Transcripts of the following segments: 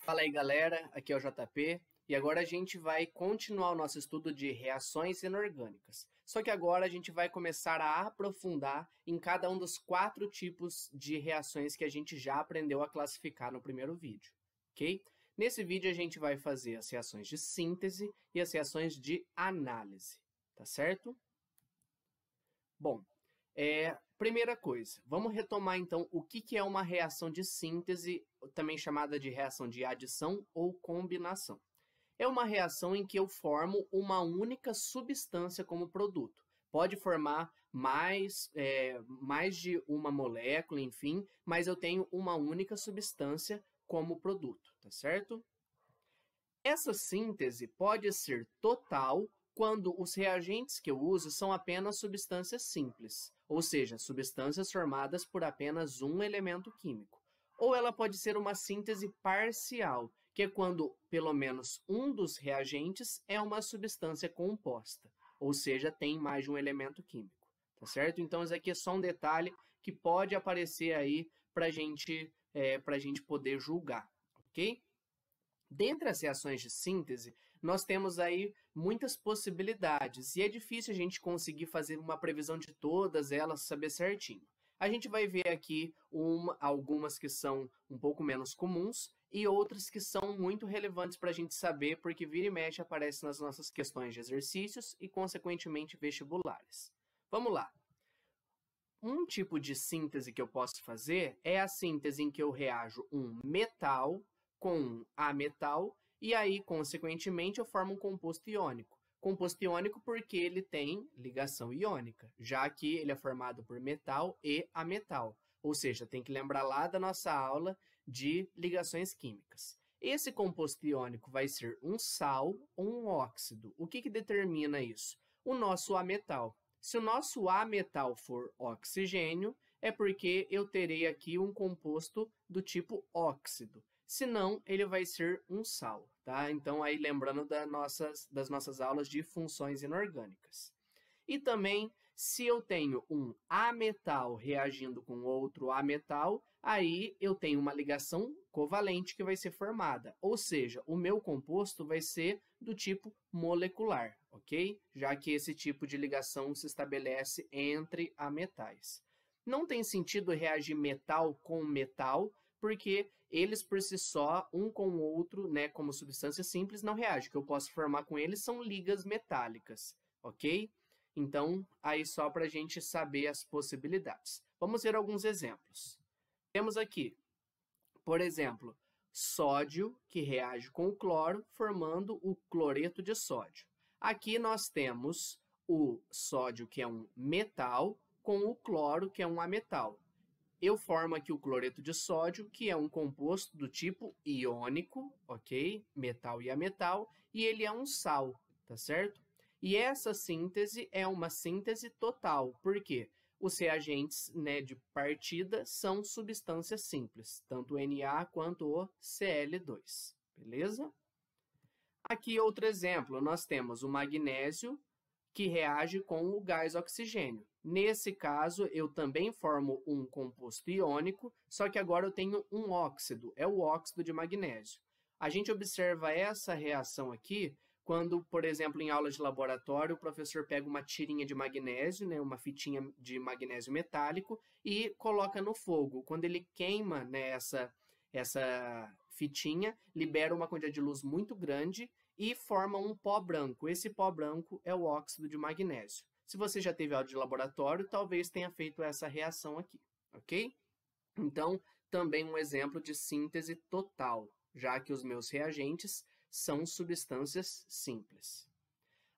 Fala aí, galera, aqui é o JP e agora a gente vai continuar o nosso estudo de reações inorgânicas. Só que agora a gente vai começar a aprofundar em cada um dos 4 tipos de reações que a gente já aprendeu a classificar no primeiro vídeo, ok? Nesse vídeo a gente vai fazer as reações de síntese e as reações de análise, tá certo? Bom, primeira coisa, vamos retomar então o que é uma reação de síntese, também chamada de reação de adição ou combinação. É uma reação em que eu formo uma única substância como produto. Pode formar mais de uma molécula, enfim, mas eu tenho uma única substância como produto, tá certo? Essa síntese pode ser total quando os reagentes que eu uso são apenas substâncias simples, ou seja, substâncias formadas por apenas um elemento químico. Ou ela pode ser uma síntese parcial, que é quando pelo menos um dos reagentes é uma substância composta, ou seja, tem mais de um elemento químico, tá certo? Então, isso aqui é só um detalhe que pode aparecer aí para a gente poder julgar, ok? Dentre as reações de síntese, nós temos aí muitas possibilidades e é difícil a gente conseguir fazer uma previsão de todas elas, saber certinho. A gente vai ver aqui algumas que são um pouco menos comuns e outras que são muito relevantes para a gente saber, porque vira e mexe aparece nas nossas questões de exercícios e, consequentemente, vestibulares. Vamos lá. Um tipo de síntese que eu posso fazer é a síntese em que eu reajo um metal com um ametal e aí, consequentemente, eu formo um composto iônico. Composto iônico porque ele tem ligação iônica, já que ele é formado por metal e ametal. Ou seja, tem que lembrar lá da nossa aula de ligações químicas. Esse composto iônico vai ser um sal ou um óxido. O que determina isso? O nosso ametal. Se o nosso ametal for oxigênio, é porque eu terei aqui um composto do tipo óxido. Senão, ele vai ser um sal, tá? Então, aí lembrando das nossas aulas de funções inorgânicas. E também, se eu tenho um ametal reagindo com outro ametal, aí eu tenho uma ligação covalente que vai ser formada. Ou seja, o meu composto vai ser do tipo molecular, ok? Já que esse tipo de ligação se estabelece entre ametais. Não tem sentido reagir metal com metal, porque eles por si só, um com o outro, né, como substância simples, não reagem. O que eu posso formar com eles são ligas metálicas, ok? Então, aí só para a gente saber as possibilidades. Vamos ver alguns exemplos. Temos aqui, por exemplo, sódio que reage com o cloro, formando o cloreto de sódio. Aqui nós temos o sódio, que é um metal, com o cloro, que é um ametal. Eu formo aqui o cloreto de sódio, que é um composto do tipo iônico, ok? Metal e ametal, e ele é um sal, tá certo? E essa síntese é uma síntese total, porque os reagentes, né, de partida são substâncias simples, tanto o Na quanto o Cl2, beleza? Aqui outro exemplo, nós temos o magnésio, que reage com o gás oxigênio. Nesse caso, eu também formo um composto iônico, só que agora eu tenho um óxido, é o óxido de magnésio. A gente observa essa reação aqui quando, por exemplo, em aula de laboratório, o professor pega uma tirinha de magnésio, né, uma fitinha de magnésio metálico, e coloca no fogo. Quando ele queima, né, essa fitinha, libera uma quantidade de luz muito grande e forma um pó branco. Esse pó branco é o óxido de magnésio. Se você já teve aula de laboratório, talvez tenha feito essa reação aqui, ok? Então, também um exemplo de síntese total, já que os meus reagentes são substâncias simples.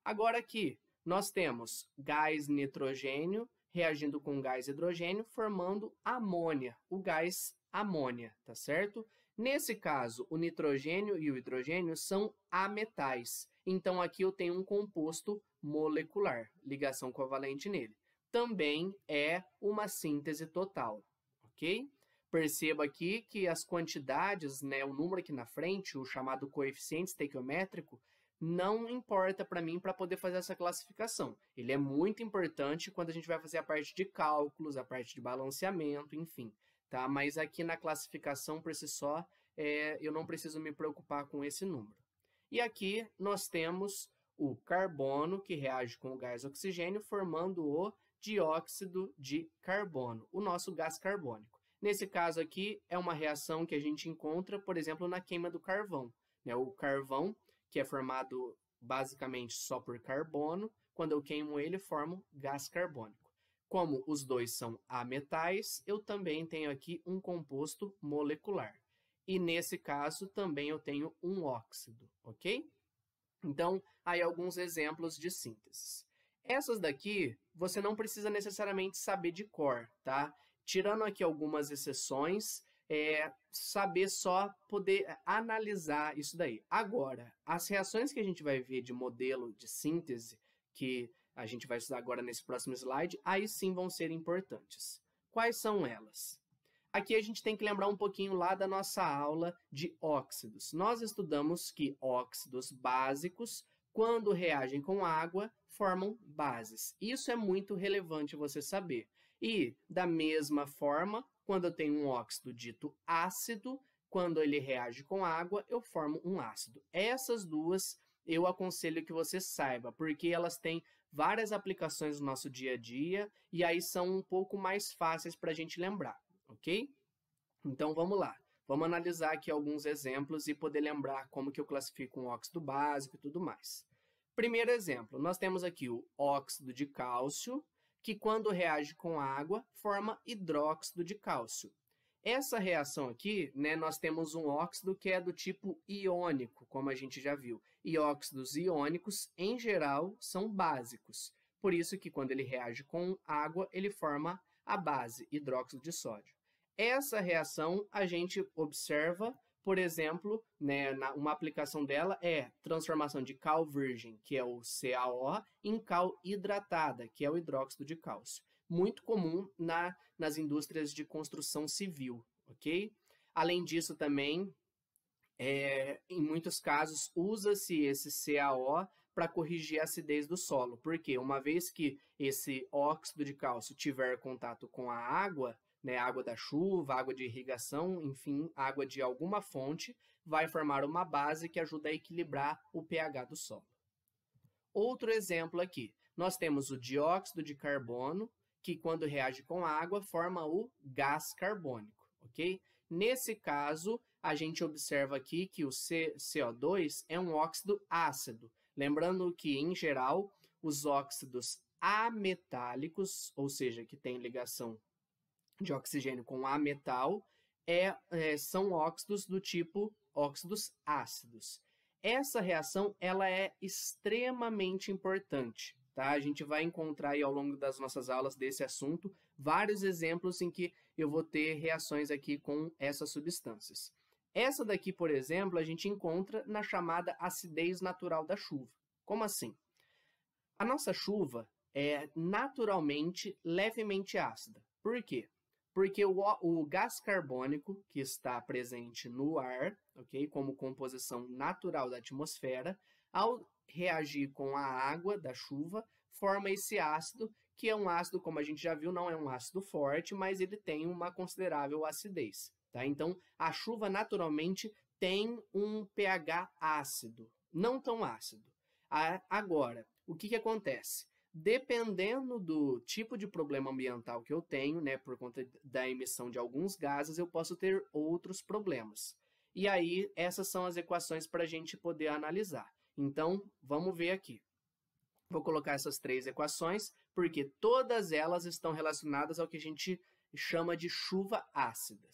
Agora aqui, nós temos gás nitrogênio reagindo com gás hidrogênio, formando amônia, o gás amônia, tá certo? Nesse caso, o nitrogênio e o hidrogênio são ametais. Então, aqui eu tenho um composto molecular, ligação covalente nele. Também é uma síntese total, ok? Perceba aqui que as quantidades, né, o número aqui na frente, o chamado coeficiente estequiométrico, não importa para mim para poder fazer essa classificação. Ele é muito importante quando a gente vai fazer a parte de cálculos, a parte de balanceamento, enfim. Tá? Mas aqui na classificação, por si só, eu não preciso me preocupar com esse número. E aqui nós temos o carbono, que reage com o gás oxigênio, formando o dióxido de carbono, o nosso gás carbônico. Nesse caso aqui, é uma reação que a gente encontra, por exemplo, na queima do carvão, né? O carvão, que é formado basicamente só por carbono, quando eu queimo ele, formo gás carbônico. Como os dois são ametais, eu também tenho aqui um composto molecular. E nesse caso, também eu tenho um óxido, ok? Então, aí alguns exemplos de síntese. Essas daqui, você não precisa necessariamente saber de cor, tá? Tirando aqui algumas exceções, saber só poder analisar isso daí. Agora, as reações que a gente vai ver de modelo de síntese, que a gente vai estudar agora nesse próximo slide, aí sim vão ser importantes. Quais são elas? Aqui a gente tem que lembrar um pouquinho lá da nossa aula de óxidos. Nós estudamos que óxidos básicos, quando reagem com água, formam bases. Isso é muito relevante você saber. E, da mesma forma, quando eu tenho um óxido dito ácido, quando ele reage com água, eu formo um ácido. Essas duas eu aconselho que você saiba, porque elas têm várias aplicações no nosso dia a dia e aí são um pouco mais fáceis para a gente lembrar, ok? Então, vamos lá. Vamos analisar aqui alguns exemplos e poder lembrar como que eu classifico um óxido básico e tudo mais. Primeiro exemplo, nós temos aqui o óxido de cálcio, que quando reage com água, forma hidróxido de cálcio. Essa reação aqui, né, nós temos um óxido que é do tipo iônico, como a gente já viu. E óxidos iônicos, em geral, são básicos. Por isso que quando ele reage com água, ele forma a base, hidróxido de sódio. Essa reação a gente observa, por exemplo, né, uma aplicação dela é transformação de cal virgem, que é o CaO, em cal hidratada, que é o hidróxido de cálcio. Muito comum nas indústrias de construção civil, ok? Além disso também, em muitos casos, usa-se esse CaO para corrigir a acidez do solo, porque uma vez que esse óxido de cálcio tiver contato com a água, né, água da chuva, água de irrigação, enfim, água de alguma fonte, vai formar uma base que ajuda a equilibrar o pH do solo. Outro exemplo aqui, nós temos o dióxido de carbono, que quando reage com água, forma o gás carbônico, ok? Nesse caso, a gente observa aqui que o CO2 é um óxido ácido. Lembrando que, em geral, os óxidos ametálicos, ou seja, que têm ligação de oxigênio com ametal, são óxidos do tipo óxidos ácidos. Essa reação ela é extremamente importante. Tá? A gente vai encontrar aí ao longo das nossas aulas desse assunto vários exemplos em que eu vou ter reações aqui com essas substâncias. Essa daqui, por exemplo, a gente encontra na chamada acidez natural da chuva. Como assim? A nossa chuva é naturalmente levemente ácida. Por quê? Porque o gás carbônico que está presente no ar, ok, como composição natural da atmosfera, ao reagir com a água da chuva, forma esse ácido, que é um ácido, como a gente já viu, não é um ácido forte, mas ele tem uma considerável acidez. Tá? Então, a chuva naturalmente tem um pH ácido, não tão ácido. Agora, o que acontece? Dependendo do tipo de problema ambiental que eu tenho, né, por conta da emissão de alguns gases, eu posso ter outros problemas. E aí, essas são as equações para a gente poder analisar. Então, vamos ver aqui. Vou colocar essas três equações, porque todas elas estão relacionadas ao que a gente chama de chuva ácida.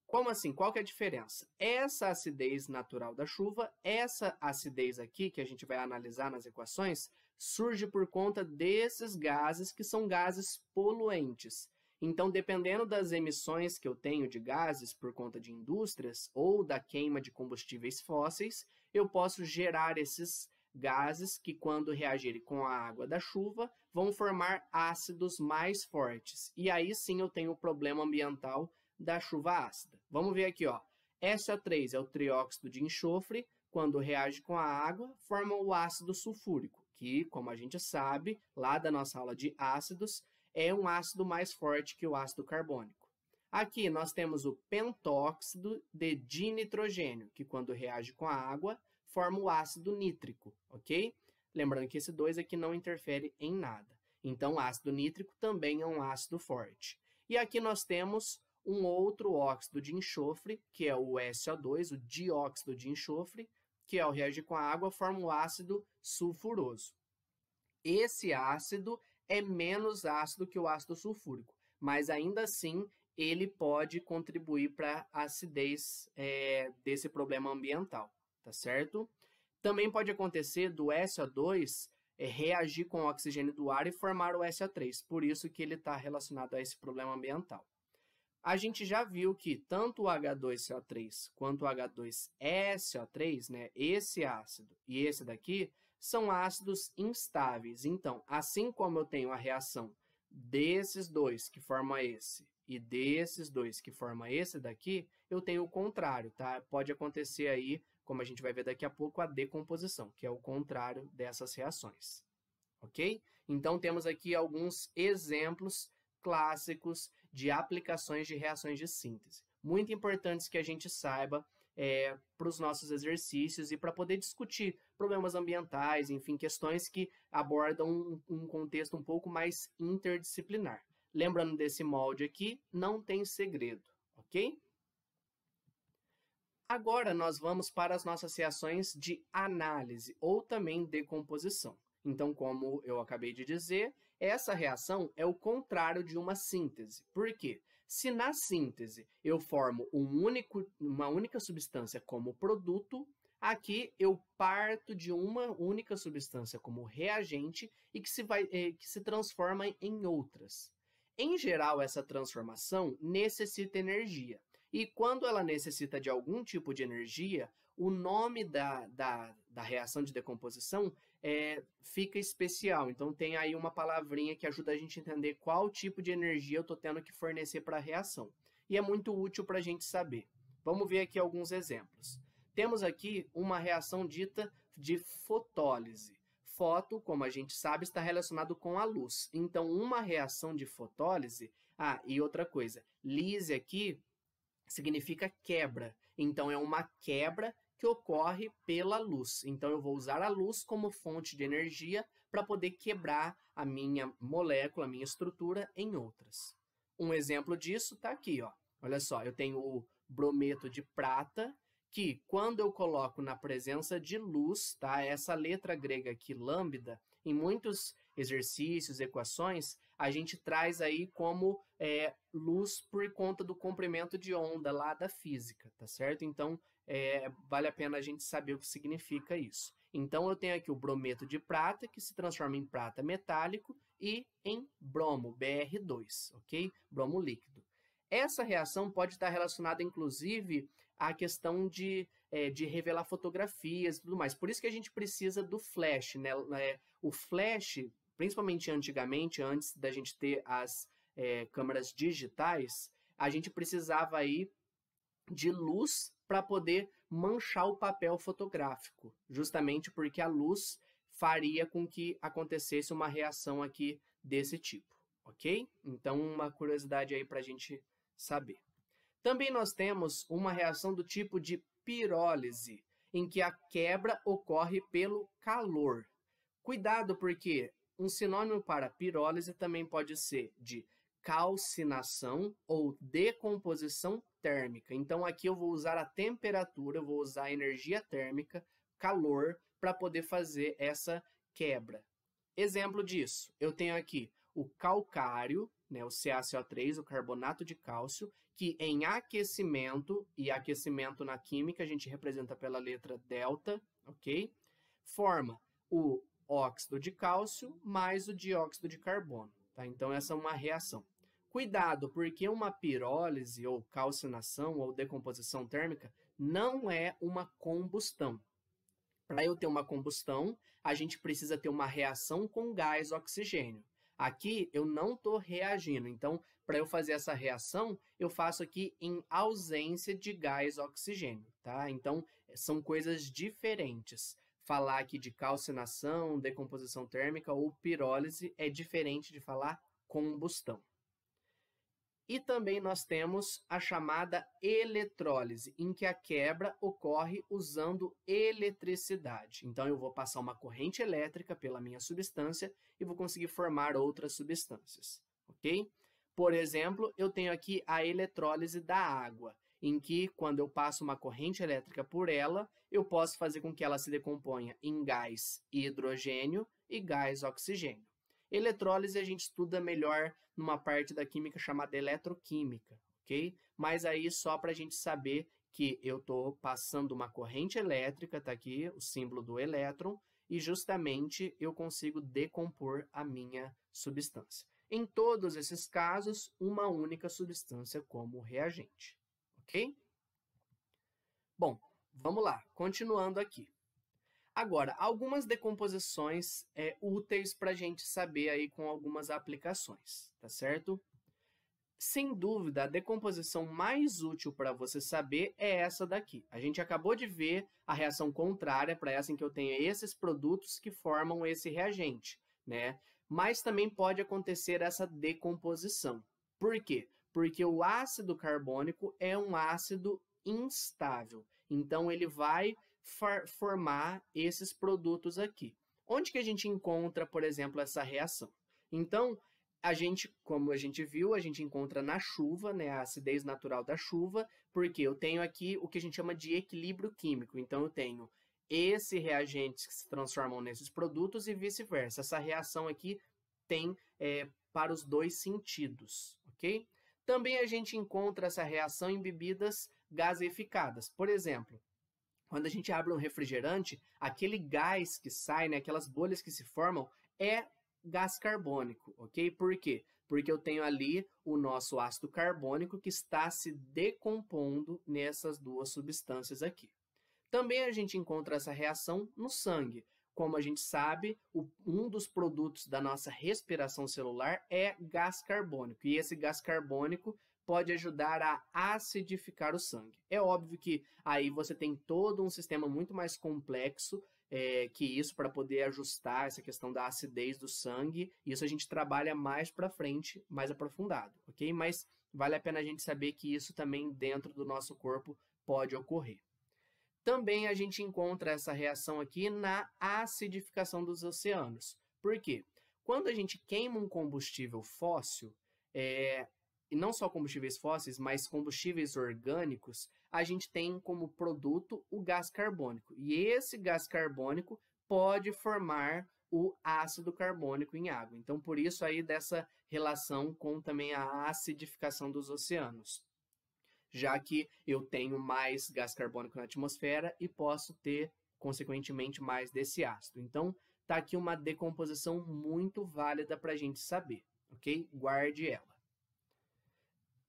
Como assim? Qual que é a diferença? Essa acidez natural da chuva, essa acidez aqui, que a gente vai analisar nas equações, surge por conta desses gases que são gases poluentes. Então, dependendo das emissões que eu tenho de gases por conta de indústrias ou da queima de combustíveis fósseis, eu posso gerar esses gases que, quando reagirem com a água da chuva, vão formar ácidos mais fortes. E aí sim eu tenho o problema ambiental da chuva ácida. Vamos ver aqui, ó. SO3 é o trióxido de enxofre, quando reage com a água, forma o ácido sulfúrico, que, como a gente sabe, lá da nossa aula de ácidos, é um ácido mais forte que o ácido carbônico. Aqui nós temos o pentóxido de dinitrogênio, que quando reage com a água, forma o ácido nítrico, ok? Lembrando que esse 2 aqui não interfere em nada. Então, o ácido nítrico também é um ácido forte. E aqui nós temos um outro óxido de enxofre, que é o SO2, o dióxido de enxofre, que ao reagir com a água forma o ácido sulfuroso. Esse ácido é menos ácido que o ácido sulfúrico, mas ainda assim ele pode contribuir para a acidez desse problema ambiental, tá certo? Também pode acontecer do SO2 reagir com o oxigênio do ar e formar o SO3, por isso que ele está relacionado a esse problema ambiental. A gente já viu que tanto o H2CO3 quanto o H2SO3, né, esse ácido e esse daqui, são ácidos instáveis. Então, assim como eu tenho a reação desses dois que forma esse e desses dois que forma esse daqui, eu tenho o contrário, tá? Pode acontecer aí, como a gente vai ver daqui a pouco, a decomposição, que é o contrário dessas reações, ok? Então, temos aqui alguns exemplos clássicos de aplicações de reações de síntese. Muito importantes que a gente saiba para os nossos exercícios e para poder discutir problemas ambientais, enfim, questões que abordam um contexto um pouco mais interdisciplinar. Lembrando desse molde aqui, não tem segredo, ok? Agora nós vamos para as nossas reações de análise ou também decomposição. Então, como eu acabei de dizer, essa reação é o contrário de uma síntese. Por quê? Se na síntese eu formo uma única substância como produto, aqui eu parto de uma única substância como reagente e que se transforma em outras. Em geral, essa transformação necessita energia. E quando ela necessita de algum tipo de energia, o nome da reação de decomposição fica especial. Então, tem aí uma palavrinha que ajuda a gente a entender qual tipo de energia eu estou tendo que fornecer para a reação. E é muito útil para a gente saber. Vamos ver aqui alguns exemplos. Temos aqui uma reação dita de fotólise. Foto, como a gente sabe, está relacionado com a luz. Então, uma reação de fotólise... e outra coisa, lise aqui significa quebra. Então, é uma quebra que ocorre pela luz. Então, eu vou usar a luz como fonte de energia para poder quebrar a minha molécula, a minha estrutura em outras. Um exemplo disso está aqui, ó. Olha só, eu tenho o brometo de prata, que quando eu coloco na presença de luz, tá? Essa letra grega aqui, lambda, em muitos exercícios, equações, a gente traz aí como luz por conta do comprimento de onda lá da física, tá certo? Então, vale a pena a gente saber o que significa isso. Então, eu tenho aqui o brometo de prata, que se transforma em prata metálico, e em bromo, Br2, ok? Bromo líquido. Essa reação pode estar relacionada, inclusive, à questão de revelar fotografias e tudo mais. Por isso que a gente precisa do flash, né? O flash, principalmente antigamente, antes da gente ter as câmeras digitais, a gente precisava aí de luz para poder manchar o papel fotográfico, justamente porque a luz faria com que acontecesse uma reação aqui desse tipo, ok? Então, uma curiosidade aí para a gente saber. Também nós temos uma reação do tipo de pirólise, em que a quebra ocorre pelo calor. Cuidado, porque um sinônimo para pirólise também pode ser de calcinação ou decomposição térmica. Então, aqui eu vou usar a temperatura, eu vou usar a energia térmica, calor, para poder fazer essa quebra. Exemplo disso, eu tenho aqui o calcário, né, o CaCO3, o carbonato de cálcio, que em aquecimento, e aquecimento na química a gente representa pela letra delta, ok? Forma o óxido de cálcio mais o dióxido de carbono, tá? Então, essa é uma reação. Cuidado, porque uma pirólise ou calcinação ou decomposição térmica não é uma combustão. Para eu ter uma combustão, a gente precisa ter uma reação com gás oxigênio. Aqui eu não estou reagindo, então para eu fazer essa reação, eu faço aqui em ausência de gás oxigênio, tá? Então são coisas diferentes. Falar aqui de calcinação, decomposição térmica ou pirólise é diferente de falar combustão. E também nós temos a chamada eletrólise, em que a quebra ocorre usando eletricidade. Então, eu vou passar uma corrente elétrica pela minha substância e vou conseguir formar outras substâncias, ok? Por exemplo, eu tenho aqui a eletrólise da água, em que, quando eu passo uma corrente elétrica por ela, eu posso fazer com que ela se decomponha em gás hidrogênio e gás oxigênio. Eletrólise a gente estuda melhor numa parte da química chamada eletroquímica, ok? Mas aí só para a gente saber que eu estou passando uma corrente elétrica, está aqui o símbolo do elétron, e justamente eu consigo decompor a minha substância. Em todos esses casos, uma única substância como reagente, ok? Bom, vamos lá, continuando aqui. Agora, algumas decomposições úteis para a gente saber aí com algumas aplicações, tá certo? Sem dúvida, a decomposição mais útil para você saber é essa daqui. A gente acabou de ver a reação contrária para essa em que eu tenho esses produtos que formam esse reagente, né? Mas também pode acontecer essa decomposição. Por quê? Porque o ácido carbônico é um ácido instável. Então, ele vai formar esses produtos aqui. Onde que a gente encontra, por exemplo, essa reação? Então, como a gente viu, a gente encontra na chuva, né, a acidez natural da chuva, porque eu tenho aqui o que a gente chama de equilíbrio químico. Então, eu tenho esses reagentes que se transformam nesses produtos e vice-versa. Essa reação aqui tem para os dois sentidos, ok? Também a gente encontra essa reação em bebidas gaseificadas. Por exemplo, quando a gente abre um refrigerante, aquele gás que sai, né, aquelas bolhas que se formam, é gás carbônico, ok? Por quê? Porque eu tenho ali o nosso ácido carbônico que está se decompondo nessas duas substâncias aqui. Também a gente encontra essa reação no sangue. Como a gente sabe, um dos produtos da nossa respiração celular é gás carbônico. E esse gás carbônico pode ajudar a acidificar o sangue. É óbvio que aí você tem todo um sistema muito mais complexo que isso para poder ajustar essa questão da acidez do sangue. Isso a gente trabalha mais para frente, mais aprofundado, ok? Mas vale a pena a gente saber que isso também dentro do nosso corpo pode ocorrer. Também a gente encontra essa reação aqui na acidificação dos oceanos. Por quê? Quando a gente queima um combustível fóssil, e não só combustíveis fósseis, mas combustíveis orgânicos, a gente tem como produto o gás carbônico. E esse gás carbônico pode formar o ácido carbônico em água. Então, por isso aí dessa relação com também a acidificação dos oceanos, já que eu tenho mais gás carbônico na atmosfera e posso ter, consequentemente, mais desse ácido. Então, está aqui uma decomposição muito válida para a gente saber, ok? Guarde ela.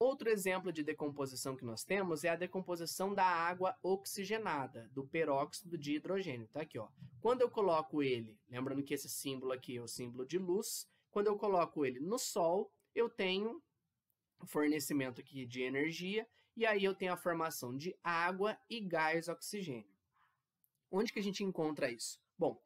Outro exemplo de decomposição que nós temos é a decomposição da água oxigenada, do peróxido de hidrogênio. Tá aqui, ó. Quando eu coloco ele, lembrando que esse símbolo aqui é o símbolo de luz, quando eu coloco ele no sol, eu tenho fornecimento aqui de energia, e aí eu tenho a formação de água e gás oxigênio. Onde que a gente encontra isso? Bom,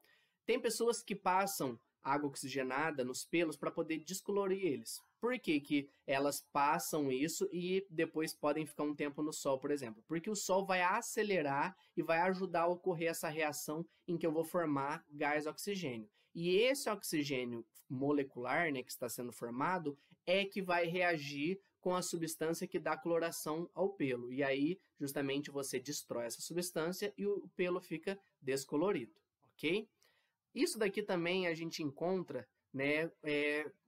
tem pessoas que passam água oxigenada nos pelos para poder descolorir eles. Por que que elas passam isso e depois podem ficar um tempo no sol, por exemplo? Porque o sol vai acelerar e vai ajudar a ocorrer essa reação em que eu vou formar gás oxigênio. E esse oxigênio molecular, né, que está sendo formado, é que vai reagir com a substância que dá coloração ao pelo. E aí, justamente, você destrói essa substância e o pelo fica descolorido, ok? Isso daqui também a gente encontra, né,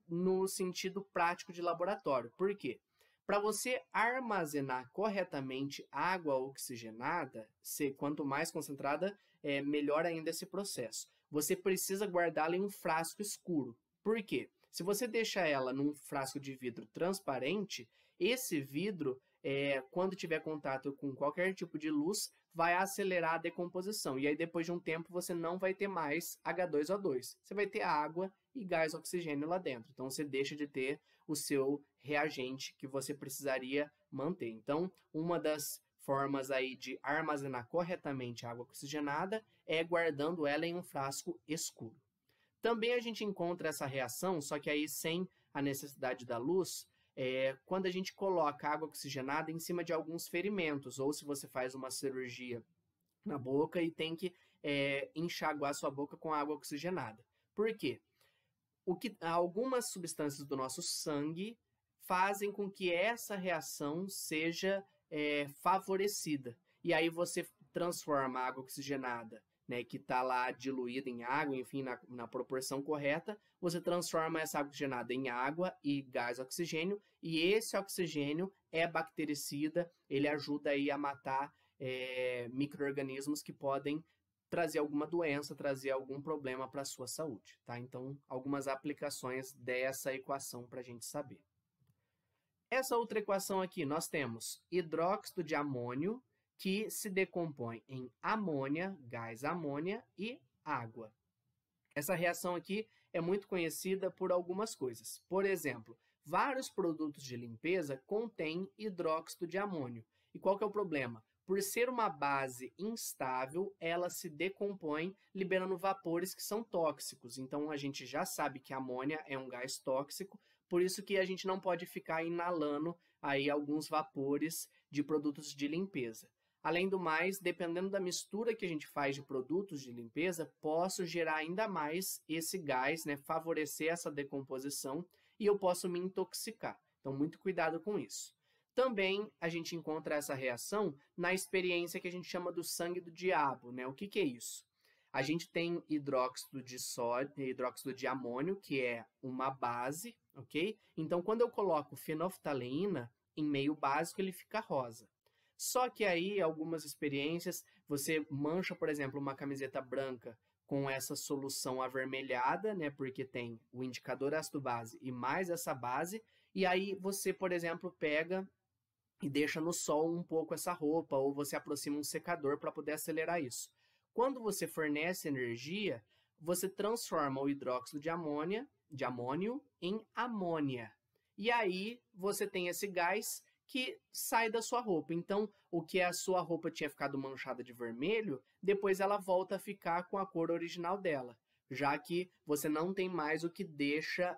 no sentido prático de laboratório. Por quê? Para você armazenar corretamente água oxigenada, quanto mais concentrada, melhor ainda esse processo. Você precisa guardá-la em um frasco escuro. Por quê? Se você deixar ela num frasco de vidro transparente, esse vidro, quando tiver contato com qualquer tipo de luz, vai acelerar a decomposição. E aí, depois de um tempo, você não vai ter mais H2O2. Você vai ter água e gás oxigênio lá dentro. Então, você deixa de ter o seu reagente que você precisaria manter. Então, uma das formas aí de armazenar corretamente a água oxigenada é guardando ela em um frasco escuro. Também a gente encontra essa reação, só que aí sem a necessidade da luz, quando a gente coloca água oxigenada em cima de alguns ferimentos, ou se você faz uma cirurgia na boca e tem que enxaguar sua boca com água oxigenada. Por quê? Algumas substâncias do nosso sangue fazem com que essa reação seja favorecida. E aí você transforma a água oxigenada, né, que está lá diluída em água, enfim, na proporção correta, você transforma essa água oxigenada em água e gás oxigênio, e esse oxigênio é bactericida, ele ajuda aí a matar micro-organismos que podem trazer alguma doença, trazer algum problema para a sua saúde, tá? Então, algumas aplicações dessa equação para a gente saber. Essa outra equação aqui, nós temos hidróxido de amônio, que se decompõe em amônia, gás amônia e água. Essa reação aqui é muito conhecida por algumas coisas. Por exemplo, vários produtos de limpeza contêm hidróxido de amônio. E qual que é o problema? Por ser uma base instável, ela se decompõe liberando vapores que são tóxicos. Então, a gente já sabe que a amônia é um gás tóxico, por isso que a gente não pode ficar inalando aí alguns vapores de produtos de limpeza. Além do mais, dependendo da mistura que a gente faz de produtos de limpeza, posso gerar ainda mais esse gás, né, favorecer essa decomposição e eu posso me intoxicar. Então, muito cuidado com isso. Também a gente encontra essa reação na experiência que a gente chama do sangue do diabo, né? O que é isso? A gente tem hidróxido de sódio, hidróxido de amônio, que é uma base, ok? Então, quando eu coloco fenolftaleína em meio básico, ele fica rosa. Só que aí, algumas experiências, você mancha, por exemplo, uma camiseta branca com essa solução avermelhada, né? Porque tem o indicador ácido-base e mais essa base. E aí você, por exemplo, pega e deixa no sol um pouco essa roupa, ou você aproxima um secador para poder acelerar isso. Quando você fornece energia, você transforma o hidróxido de amônio em amônia. E aí você tem esse gás que sai da sua roupa. Então, o que a sua roupa tinha ficado manchada de vermelho, depois ela volta a ficar com a cor original dela, já que você não tem mais o que deixa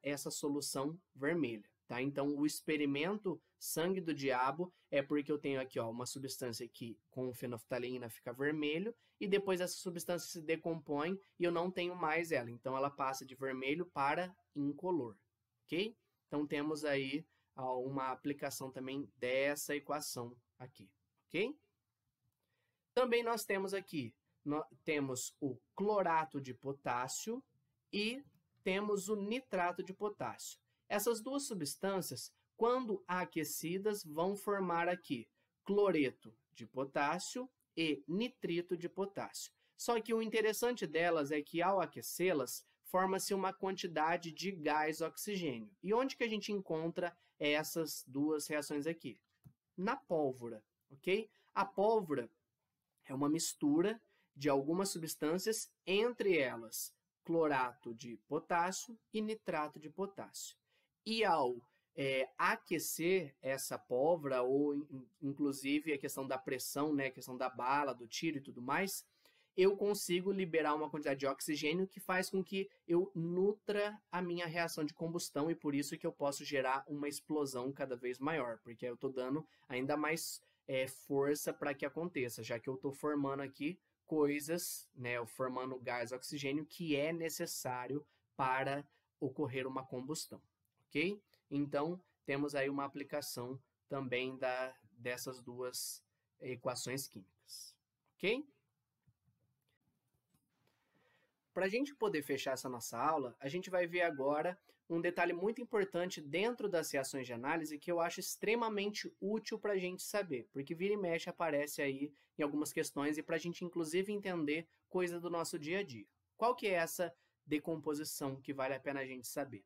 essa solução vermelha. Tá? Então, o experimento sangue do diabo é porque eu tenho aqui uma substância que com fenolftaleína fica vermelho e depois essa substância se decompõe e eu não tenho mais ela. Então, ela passa de vermelho para incolor. Ok? Então, temos aí uma aplicação também dessa equação aqui. Ok? Também nós temos aqui, temos o clorato de potássio e temos o nitrato de potássio. Essas duas substâncias, quando aquecidas, vão formar aqui cloreto de potássio e nitrito de potássio. Só que o interessante delas é que, ao aquecê-las, forma-se uma quantidade de gás oxigênio. E onde que a gente encontra essas duas reações aqui? Na pólvora, ok? A pólvora é uma mistura de algumas substâncias, entre elas clorato de potássio e nitrato de potássio. E ao aquecer essa pólvora, ou inclusive a questão da pressão, né, a questão da bala, do tiro e tudo mais, eu consigo liberar uma quantidade de oxigênio que faz com que eu nutra a minha reação de combustão e por isso que eu posso gerar uma explosão cada vez maior, porque eu estou dando ainda mais força para que aconteça, já que eu estou formando aqui coisas, né, formando gás oxigênio que é necessário para ocorrer uma combustão, ok? Então, temos aí uma aplicação também dessas duas equações químicas, ok? Para a gente poder fechar essa nossa aula, a gente vai ver agora um detalhe muito importante dentro das reações de análise que eu acho extremamente útil para a gente saber, porque vira e mexe aparece aí em algumas questões e para a gente inclusive entender coisa do nosso dia a dia. Qual que é essa decomposição que vale a pena a gente saber?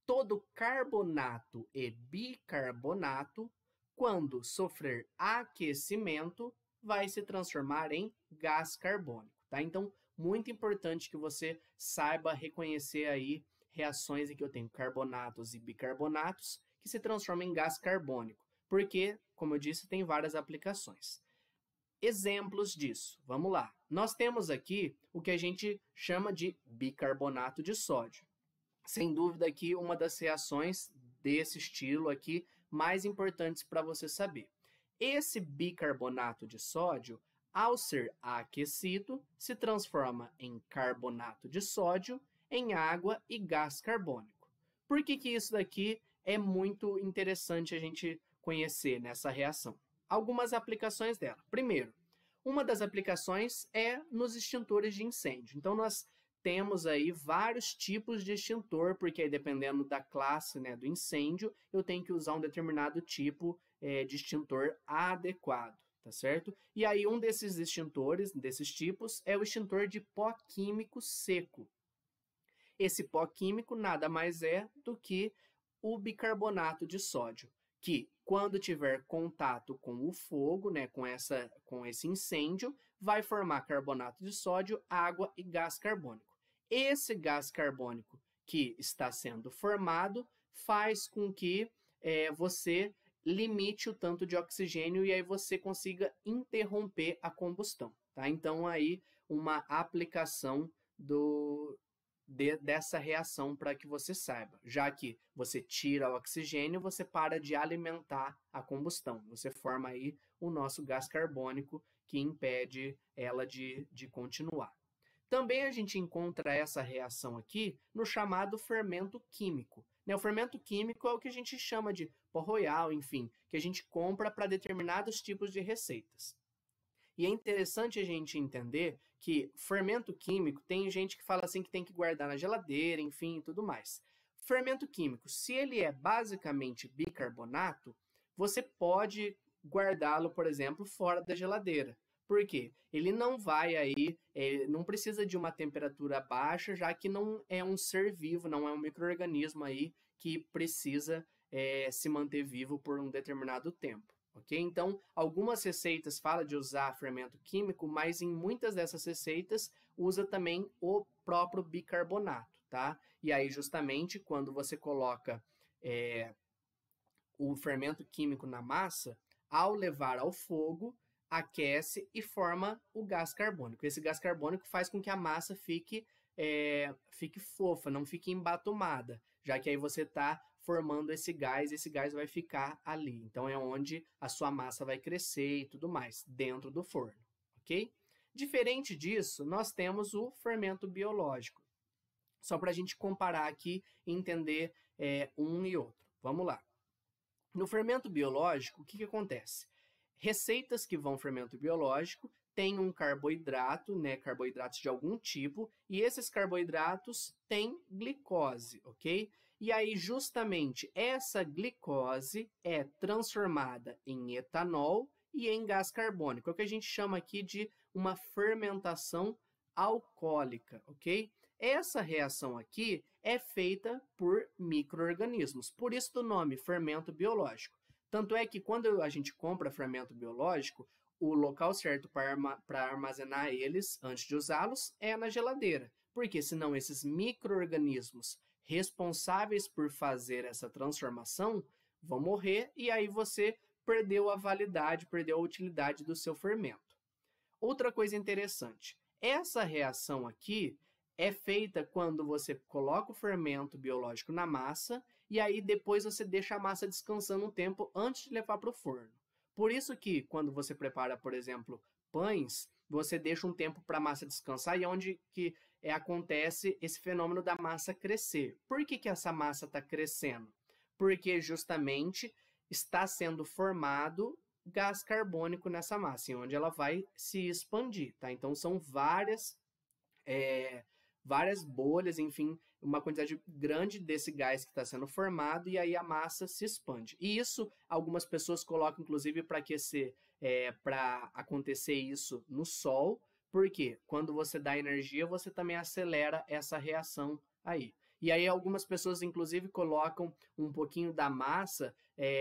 Todo carbonato e bicarbonato, quando sofrer aquecimento, vai se transformar em gás carbônico, tá? Então, muito importante que você saiba reconhecer aí reações em que eu tenho carbonatos e bicarbonatos que se transformam em gás carbônico, porque, como eu disse, tem várias aplicações. Exemplos disso, vamos lá. Nós temos aqui o que a gente chama de bicarbonato de sódio. Sem dúvida aqui uma das reações desse estilo aqui, mais importantes para você saber. Esse bicarbonato de sódio, ao ser aquecido, se transforma em carbonato de sódio, em água e gás carbônico. Por que isso daqui é muito interessante a gente conhecer nessa reação? Algumas aplicações dela. Primeiro, uma das aplicações é nos extintores de incêndio. Então, nós temos aí vários tipos de extintor, porque aí, dependendo da classe, né, do incêndio, eu tenho que usar um determinado tipo de extintor adequado, tá certo? E aí, um desses extintores, desses tipos, é o extintor de pó químico seco. Esse pó químico nada mais é do que o bicarbonato de sódio, que quando tiver contato com o fogo, né, com esse incêndio, vai formar carbonato de sódio, água e gás carbônico. Esse gás carbônico que está sendo formado faz com que você limite o tanto de oxigênio e aí você consiga interromper a combustão, tá? Então, aí, uma aplicação dessa reação para que você saiba, já que você tira o oxigênio, você para de alimentar a combustão, você forma aí o nosso gás carbônico que impede ela de continuar. Também a gente encontra essa reação aqui no chamado fermento químico. O fermento químico é o que a gente chama de pó royal, enfim, que a gente compra para determinados tipos de receitas. E é interessante a gente entender que fermento químico, tem gente que fala assim que tem que guardar na geladeira, enfim, e tudo mais. Fermento químico, se ele é basicamente bicarbonato, você pode guardá-lo, por exemplo, fora da geladeira. Por quê? Ele não vai aí, não precisa de uma temperatura baixa, já que não é um ser vivo, não é um micro-organismo aí que precisa se manter vivo por um determinado tempo. Okay? Então, algumas receitas falam de usar fermento químico, mas em muitas dessas receitas usa também o próprio bicarbonato, tá? E aí, justamente, quando você coloca o fermento químico na massa, ao levar ao fogo, aquece e forma o gás carbônico. Esse gás carbônico faz com que a massa fique fofa, não fique embatumada, já que aí você está formando esse gás vai ficar ali. Então, é onde a sua massa vai crescer e tudo mais, dentro do forno, ok? Diferente disso, nós temos o fermento biológico. Só para a gente comparar aqui e entender um e outro. Vamos lá. No fermento biológico, o que acontece? Receitas que vão fermento biológico têm um carboidrato, né, carboidratos de algum tipo, e esses carboidratos têm glicose, ok? E aí, justamente, essa glicose é transformada em etanol e em gás carbônico, é o que a gente chama aqui de uma fermentação alcoólica, ok? Essa reação aqui é feita por micro-organismos, por isso do nome fermento biológico. Tanto é que quando a gente compra fermento biológico, o local certo para armazenar eles, antes de usá-los, é na geladeira. Porque senão esses micro-organismos responsáveis por fazer essa transformação vão morrer e aí você perdeu a validade, perdeu a utilidade do seu fermento. Outra coisa interessante, essa reação aqui é feita quando você coloca o fermento biológico na massa e aí depois você deixa a massa descansando um tempo antes de levar para o forno. Por isso que quando você prepara, por exemplo, pães, você deixa um tempo para a massa descansar e é onde que acontece esse fenômeno da massa crescer. Por que essa massa está crescendo? Porque justamente está sendo formado gás carbônico nessa massa, onde ela vai se expandir, tá? Então, são várias bolhas, enfim, uma quantidade grande desse gás que está sendo formado e aí a massa se expande. E isso, algumas pessoas colocam, inclusive, para aquecer, para acontecer isso no sol, porque quando você dá energia, você também acelera essa reação aí. E aí algumas pessoas, inclusive, colocam um pouquinho da massa,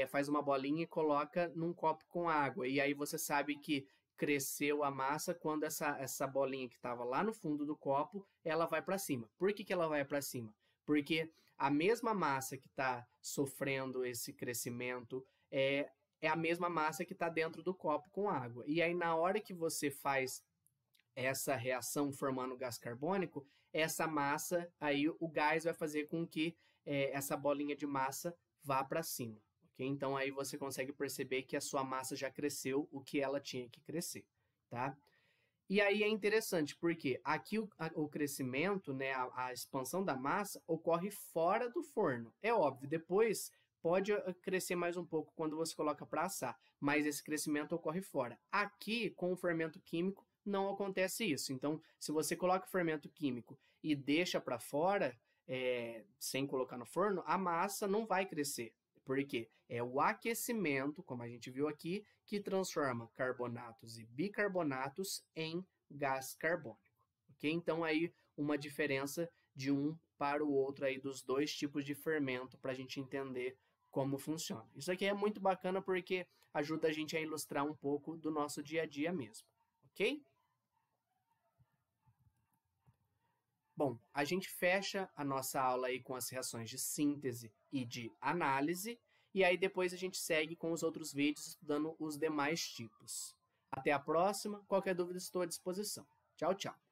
faz uma bolinha e coloca num copo com água. E aí você sabe que cresceu a massa quando essa bolinha que estava lá no fundo do copo, ela vai para cima. Por que ela vai para cima? Porque a mesma massa que está sofrendo esse crescimento é a mesma massa que está dentro do copo com água. E aí na hora que você faz essa reação formando gás carbônico, essa massa, aí o gás vai fazer com que essa bolinha de massa vá para cima, ok? Então aí você consegue perceber que a sua massa já cresceu o que ela tinha que crescer, tá? E aí é interessante, porque aqui o crescimento, né, a expansão da massa ocorre fora do forno. É óbvio, depois pode crescer mais um pouco quando você coloca para assar, mas esse crescimento ocorre fora. Aqui, com o fermento químico, não acontece isso. Então, se você coloca o fermento químico e deixa para fora, sem colocar no forno, a massa não vai crescer. Porque é o aquecimento, como a gente viu aqui, que transforma carbonatos e bicarbonatos em gás carbônico. Ok? Então, aí uma diferença de um para o outro aí dos dois tipos de fermento para a gente entender como funciona. Isso aqui é muito bacana porque ajuda a gente a ilustrar um pouco do nosso dia a dia mesmo. Ok? Bom, a gente fecha a nossa aula aí com as reações de síntese e de análise, e aí depois a gente segue com os outros vídeos estudando os demais tipos. Até a próxima, qualquer dúvida estou à disposição. Tchau, tchau!